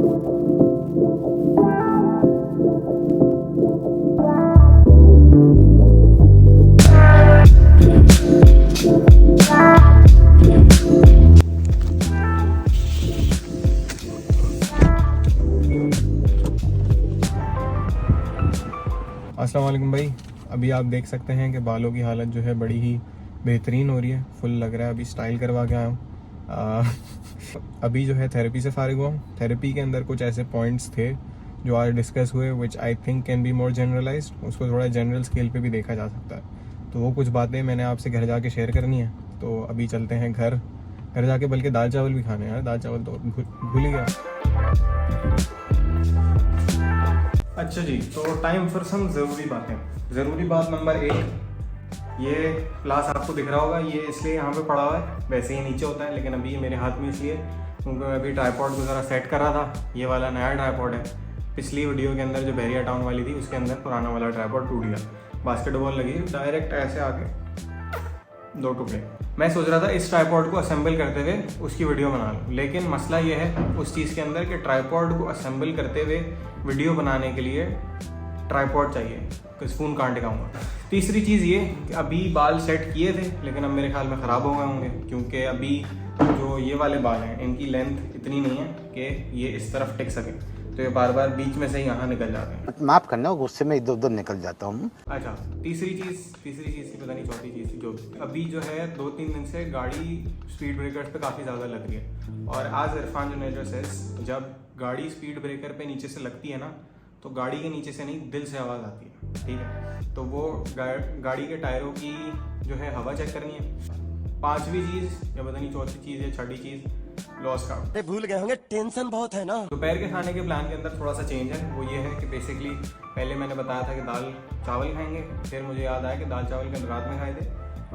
अस्सलाम वालेकुम भाई। अभी आप देख सकते हैं कि बालों की हालत जो है बड़ी ही बेहतरीन हो रही है, फुल लग रहा है। अभी स्टाइल करवा के आया हूँ। अभी जो है थेरेपी से फारिग हुआ हूँ। थेरेपी के अंदर कुछ ऐसे पॉइंट्स थे जो आज डिस्कस हुए which I think can be more generalized. उसको थोड़ा जनरल स्केल पे भी देखा जा सकता है। तो वो कुछ बातें मैंने आपसे घर जाके शेयर करनी है। तो अभी चलते हैं घर जाके, बल्कि दाल चावल भी खाने हैं। दाल चावल तो भूल ही गया। अच्छा जी, तो टाइम फॉर सम ज़रूरी बातें। ज़रूरी बात नंबर 1, ये ग्लास आपको दिख रहा होगा, ये इसलिए यहाँ पे पड़ा हुआ है, वैसे ही नीचे होता है, लेकिन अभी ये मेरे हाथ में इसलिए क्योंकि मैं अभी ट्राइपॉड को ज़रा सेट कर रहा था। ये वाला नया ट्राइपॉड है। पिछली वीडियो के अंदर जो बैरिया टाउन वाली थी उसके अंदर पुराना वाला ट्राइपॉड टूट गया। बास्केटबॉल लगी डायरेक्ट ऐसे आके 2 टुकड़े। मैं सोच रहा था इस ट्राइपॉड को असेंबल करते हुए उसकी वीडियो बना लूँ, लेकिन मसला ये है उस चीज़ के अंदर कि ट्राइपॉड को असेंबल करते हुए वीडियो बनाने के लिए ट्राइपॉड चाहिए, कुछ फ़ोन कहाँ टिकाऊंगा। तीसरी चीज़ ये कि अभी बाल सेट किए थे, लेकिन अब मेरे ख्याल में ख़राब हो गए होंगे, क्योंकि अभी जो ये वाले बाल हैं इनकी लेंथ इतनी नहीं है कि ये इस तरफ टिक सके, तो ये बार बार बीच में से ही यहाँ निकल जाते हैं। माफ़ करना, गुस्से में इधर उधर निकल जाता हूँ। अच्छा, तीसरी चीज़ की पता नहीं चौथी चीज़ जो अभी जो है 2-3 दिन से गाड़ी स्पीड ब्रेकर्स पे काफ़ी ज़्यादा लग रही है। और आज इरफान जो नेजर सेज, जब गाड़ी स्पीड ब्रेकर पे नीचे से लगती है ना, तो गाड़ी के नीचे से नहीं, दिल से आवाज़ आती है। ठीक है, तो वो गाड़ी के टायरों की जो है हवा चेक करनी है। 5वीं चीज़ या पता नहीं चौथी चीज़ या 6ठी चीज़, लॉस का भूल गए होंगे, टेंशन बहुत है ना। दोपहर के खाने के प्लान के अंदर थोड़ा सा चेंज है। वो ये है कि बेसिकली पहले मैंने बताया था कि दाल चावल खाएंगे, फिर मुझे याद आया कि दाल चावल कल रात में खाए थे,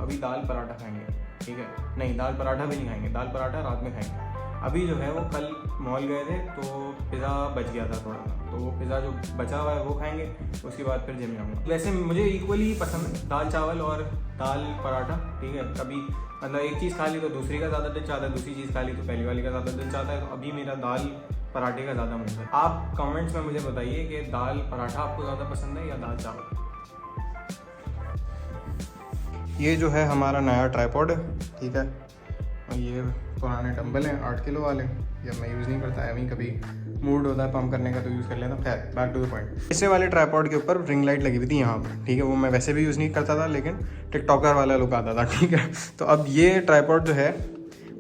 अभी दाल पराठा खाएंगे। ठीक है, नहीं, दाल पराठा भी नहीं खाएंगे, दाल पराठा रात में खाएंगे। अभी जो है वो कल मॉल गए थे तो पिज़्ज़ा बच गया था थोड़ा सा, तो वो पिज़्ज़ा जो बचा हुआ है वो खाएंगे, उसके बाद फिर जिम जाऊँगा। वैसे मुझे इक्वली पसंद है दाल चावल और दाल पराठा। ठीक है, कभी मतलब एक चीज़ खा ली तो दूसरी का ज़्यादा दिल चाहता है, दूसरी चीज़ खा ली तो पहली वाली का ज़्यादा दिल चाहता है। तो अभी मेरा दाल पराठे का ज़्यादा मन है। आप कमेंट्स में मुझे बताइए कि दाल पराठा आपको ज़्यादा पसंद है या दाल चावल। ये जो है हमारा नया ट्राइपॉड है। ठीक है, और ये पुराने डंबल हैं 8 किलो वाले, या मैं यूज़ नहीं करता है, अभी कभी मूड होता है पम्प करने का तो यूज़ कर लेता। खैर, बैक टू द पॉइंट। इसे वाले ट्राइपॉड के ऊपर रिंग लाइट लगी हुई थी यहाँ पर। ठीक है, वो मैं वैसे भी यूज़ नहीं करता था, लेकिन टिकटॉकर वाला लुक आता था। ठीक है, तो अब ये ट्राइपॉड जो है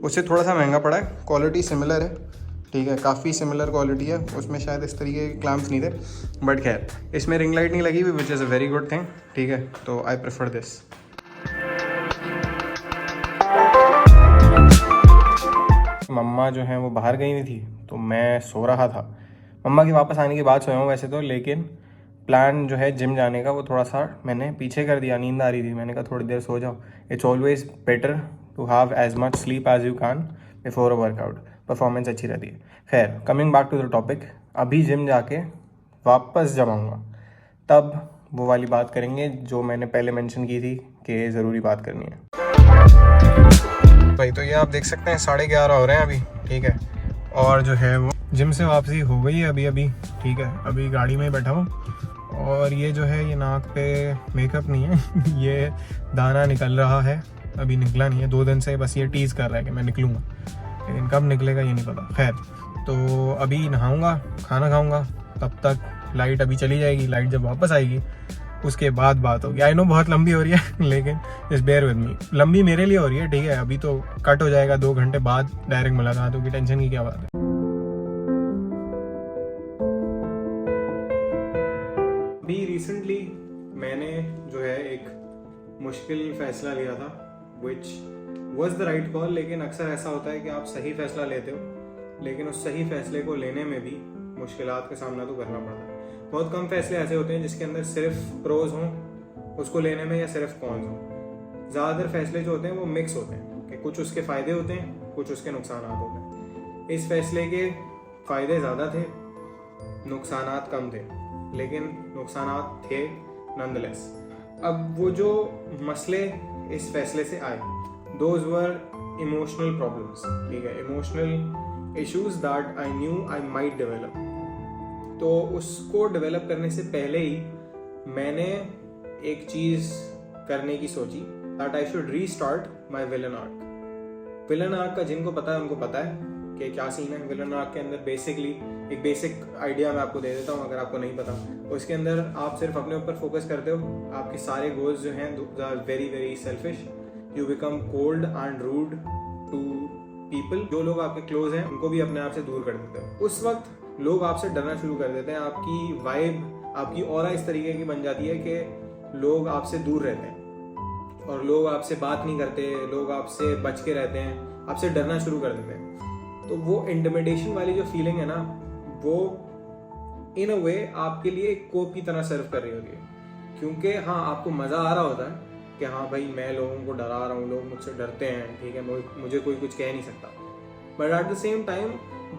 उससे थोड़ा सा महंगा पड़ा है, क्वालिटी सिमिलर है। ठीक है, काफ़ी सिमिलर क्वालिटी है, उसमें शायद इस तरीके के क्लैम्प्स नहीं थे, बट खैर इसमें रिंग लाइट नहीं लगी हुई, which is a very good thing. ठीक है, तो आई प्रेफर दिस। मम्मा जो है वो बाहर गई हुई थी, तो मैं सो रहा था। मम्मा के वापस आने के बाद सोया हूँ वैसे तो, लेकिन प्लान जो है जिम जाने का वो थोड़ा सा मैंने पीछे कर दिया। नींद आ रही थी, मैंने कहा थोड़ी देर सो जाओ। It's always better to have as much sleep as you can before a workout, performance अच्छी रहती है। खैर, coming back to the topic, अभी जिम जाके वापस जब आऊँगा तब वो वाली बात करेंगे जो मैंने पहले मेंशन की थी कि ज़रूरी बात करनी है भाई। तो ये आप देख सकते हैं 11:30 हो रहे हैं अभी। ठीक है, और जो है वो जिम से वापसी हो गई है अभी। ठीक है, अभी गाड़ी में बैठा हूँ, और ये जो है ये नाक पे मेकअप नहीं है ये दाना निकल रहा है, अभी निकला नहीं है। 2 दिन से बस ये टीज़ कर रहा है कि मैं निकलूँगा, लेकिन कब निकलेगा ये नहीं पता। खैर, तो अभी नहाऊँगा, खाना खाऊँगा, तब तक लाइट अभी चली जाएगी। लाइट जब वापस आएगी उसके बाद बात होगी। आई नो बहुत लंबी हो रही है, लेकिन जस्ट बेयर विद मी। लंबी मेरे लिए हो रही है, ठीक है, अभी तो कट हो जाएगा 2 घंटे बाद डायरेक्ट मुलाकात होगी, टेंशन की क्या बात है। अभी रिसेंटली मैंने जो है एक मुश्किल फैसला लिया था, which was the right call. लेकिन अक्सर ऐसा होता है कि आप सही फैसला लेते हो, लेकिन उस सही फैसले को लेने में भी मुश्किलात का सामना तो करना पड़ता है। बहुत कम फैसले ऐसे होते हैं जिसके अंदर सिर्फ प्रोज हों उसको लेने में, या सिर्फ कॉन्स हों। ज़्यादातर फैसले जो होते हैं वो मिक्स होते हैं कि कुछ उसके फ़ायदे होते हैं, कुछ उसके नुकसान होते हैं। इस फैसले के फ़ायदे ज़्यादा थे, नुकसान कम थे, लेकिन नुकसान थे नॉनदलेस। अब वो जो मसले इस फैसले से आए, दोज वर इमोशनल प्रॉब्लम्स। ठीक है, issues that I knew I might develop. तो उसको डेवलप करने से पहले ही मैंने एक चीज़ करने की सोची, that I should restart my villain arc. Villain arc का जिनको पता है उनको पता है कि क्या सीन है। विलन आर्क के अंदर बेसिकली एक बेसिक आइडिया मैं आपको दे देता हूँ अगर आपको नहीं पता। उसके अंदर आप सिर्फ अपने ऊपर फोकस करते हो, आपके सारे गोल्स जो हैं are very very selfish, you become cold and rude to people. जो लोग आपके क्लोज हैं उनको भी अपने आप से दूर कर देते हो। उस वक्त लोग आपसे डरना शुरू कर देते हैं, आपकी वाइब, आपकी ऑरा इस तरीके की बन जाती है कि लोग आपसे दूर रहते हैं और लोग आपसे बात नहीं करते, लोग आपसे बच के रहते हैं, आपसे डरना शुरू कर देते हैं। तो वो इंटिमिडेशन वाली जो फीलिंग है ना, वो इन अ वे आपके लिए एक कोप की तरह सर्व कर रही होती है। क्योंकि हाँ, आपको मज़ा आ रहा होता है कि हाँ भाई मैं लोगों को डरा रहा हूँ, लोग मुझसे डरते हैं, ठीक है, मुझे कोई कुछ कह नहीं सकता। But at the same time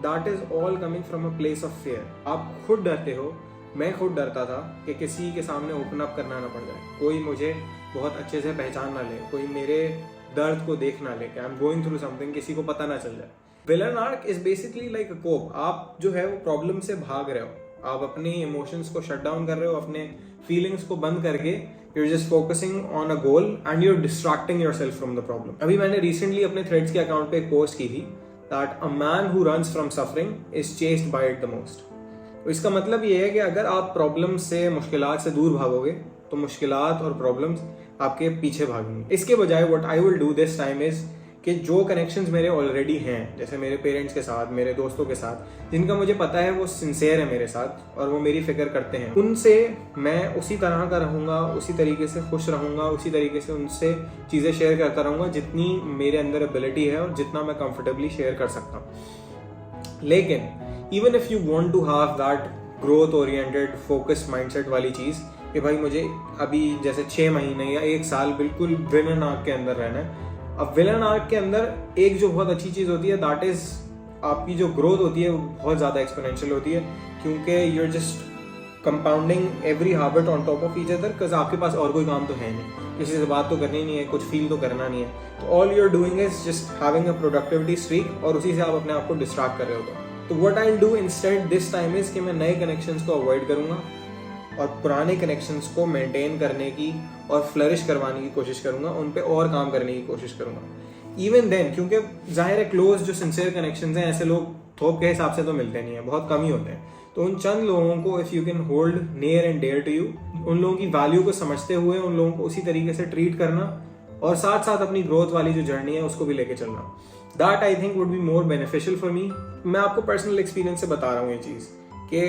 that is all coming from a place of fear. आप खुद डरते हो, मैं खुद डरता था कि किसी के सामने ओपन अप करना ना पड़ जाए, कोई मुझे बहुत अच्छे से पहचान ना ले, कोई मेरे दर्द को देख ना ले कि I am going through something, किसी को पता ना चल जाए। Villain arc is basically like a cope. आप जो है वो प्रॉब्लम से भाग रहे हो, आप अपनी इमोशंस को शट डाउन कर रहे हो, अपने फीलिंग्स को बंद करके you're just focusing on a goal and you're distracting yourself from the problem. अभी मैंने recently अपने threads के अकाउंट पे एक पोस्ट की थी that a man who runs from suffering is chased by it the most. तो इसका मतलब ये है कि अगर आप प्रॉब्लम से, मुश्किलात से दूर भागोगे तो मुश्किलात और प्रॉब्लम्स आपके पीछे भागेंगे। इसके बजाय what I will do this time is कि जो कनेक्शंस मेरे ऑलरेडी हैं, जैसे मेरे पेरेंट्स के साथ, मेरे दोस्तों के साथ, जिनका मुझे पता है वो सिंसियर है मेरे साथ और वो मेरी फिक्र करते हैं, उनसे मैं उसी तरह का रहूँगा, उसी तरीके से खुश रहूँगा, उसी तरीके से उनसे चीज़ें शेयर करता रहूँगा जितनी मेरे अंदर एबिलिटी है और जितना मैं कंफर्टेबली शेयर कर सकता हूँ। लेकिन even if you want to have that growth oriented focus mindset वाली चीज़ कि भाई मुझे अभी जैसे 6 महीने या 1 साल बिल्कुल विलन आर्क के अंदर रहना है। अब विलन आर्क के अंदर एक जो बहुत अच्छी चीज़ होती है दैट इज आपकी जो ग्रोथ होती है वो बहुत ज़्यादा एक्सपोनेंशियल होती है, क्योंकि you are just compounding every habit on top of each other, because आपके पास और कोई काम तो है नहीं, किसी से बात तो करनी नहीं है, कुछ फील तो करना नहीं है। तो all you are doing is just having a productivity streak और उसी से आप अपने आप को डिस्ट्रैक्ट कर रहे हो। तो what I will do instead this time is कि मैं नए कनेक्शंस को अवॉइड करूंगा और पुराने कनेक्शंस को मेंटेन करने की और फ्लरिश करवाने की कोशिश करूंगा, उन पे और काम करने की कोशिश करूंगा। इवन देन, क्योंकि जाहिर है क्लोज जो सिंसियर कनेक्शंस हैं ऐसे लोग थोप के हिसाब से तो मिलते नहीं है, बहुत कम ही होते हैं। तो उन चंद लोगों को if you can hold near and dear to you, उन लोगों की वैल्यू को समझते हुए उन लोगों को उसी तरीके से ट्रीट करना और साथ साथ अपनी ग्रोथ वाली जो जर्नी है उसको भी लेके चलना, that I think would be more beneficial for me. मैं आपको पर्सनल एक्सपीरियंस से बता रहा हूँ ये चीज़ कि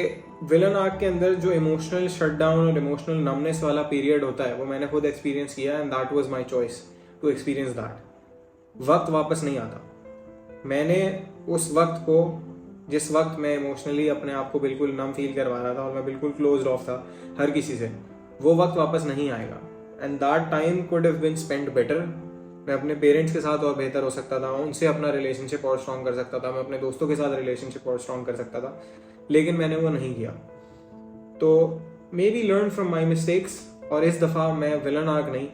विलन आर्क के अंदर जो इमोशनल शटडाउन और इमोशनल नमनेस वाला पीरियड होता है वो मैंने खुद एक्सपीरियंस किया and that was my choice to experience that. वक्त वापस नहीं आता। मैंने उस वक्त को, जिस वक्त मैं इमोशनली अपने आप को बिल्कुल नम फील करवा रहा था और मैं बिल्कुल क्लोज ऑफ था हर किसी से, वो वक्त वापस नहीं आएगा and that time could have been spent better. मैं अपने पेरेंट्स के साथ और बेहतर हो सकता था, उनसे अपना रिलेशनशिप और स्ट्रॉन्ग कर सकता था, मैं अपने दोस्तों के साथ रिलेशनशिप और स्ट्रॉन्ग कर सकता था, लेकिन मैंने वो नहीं किया। तो maybe learn from my mistakes, और इस दफ़ा मैं विलन आर्क नहीं,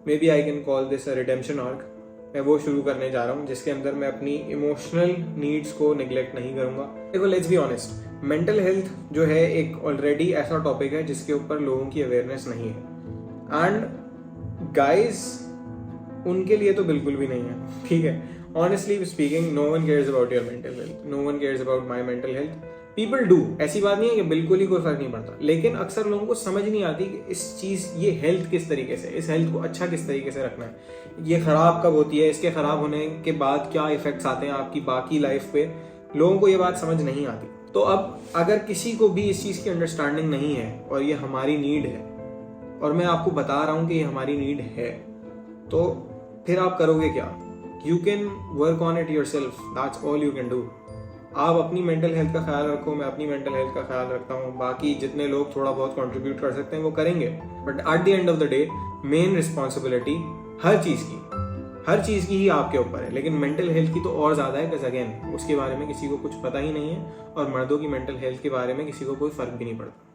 maybe I can call this a redemption arc, मैं वो शुरू करने जा रहा हूँ जिसके अंदर मैं अपनी इमोशनल नीड्स को निगलेक्ट नहीं करूँगा। देखो, let's be honest, mental health जो है एक ऑलरेडी ऐसा टॉपिक है जिसके ऊपर लोगों की अवेयरनेस नहीं है एंड गाइज उनके लिए तो बिल्कुल भी नहीं है, ठीक है। Honestly speaking, no one cares about your mental health, no one cares about my mental health. People do, ऐसी बात नहीं है कि बिल्कुल ही कोई फर्क नहीं पड़ता, लेकिन अक्सर लोगों को समझ नहीं आती कि इस चीज़, ये हेल्थ किस तरीके से, इस हेल्थ को अच्छा किस तरीके से रखना है, ये ख़राब कब होती है, इसके ख़राब होने के बाद क्या इफेक्ट्स आते हैं आपकी बाकी लाइफ पे, लोगों को ये बात समझ नहीं आती। तो अब अगर किसी को भी इस चीज़ की अंडरस्टैंडिंग नहीं है और ये हमारी नीड है और मैं आपको बता रहा हूँ कि ये हमारी नीड है, तो फिर आप करोगे क्या? You can work on it your self, that's all you can do. आप अपनी मेंटल हेल्थ का ख्याल रखो, मैं अपनी मेंटल हेल्थ का ख्याल रखता हूँ, बाकी जितने लोग थोड़ा बहुत कंट्रीब्यूट कर सकते हैं वो करेंगे, but at the end of the day main responsibility हर चीज़ की ही आपके ऊपर है। लेकिन मेंटल हेल्थ की तो और ज़्यादा है, बिकॉज अगेन उसके बारे में किसी को कुछ पता ही नहीं है और मर्दों की मेंटल हेल्थ के बारे में किसी को कोई फ़र्क भी नहीं पड़ता।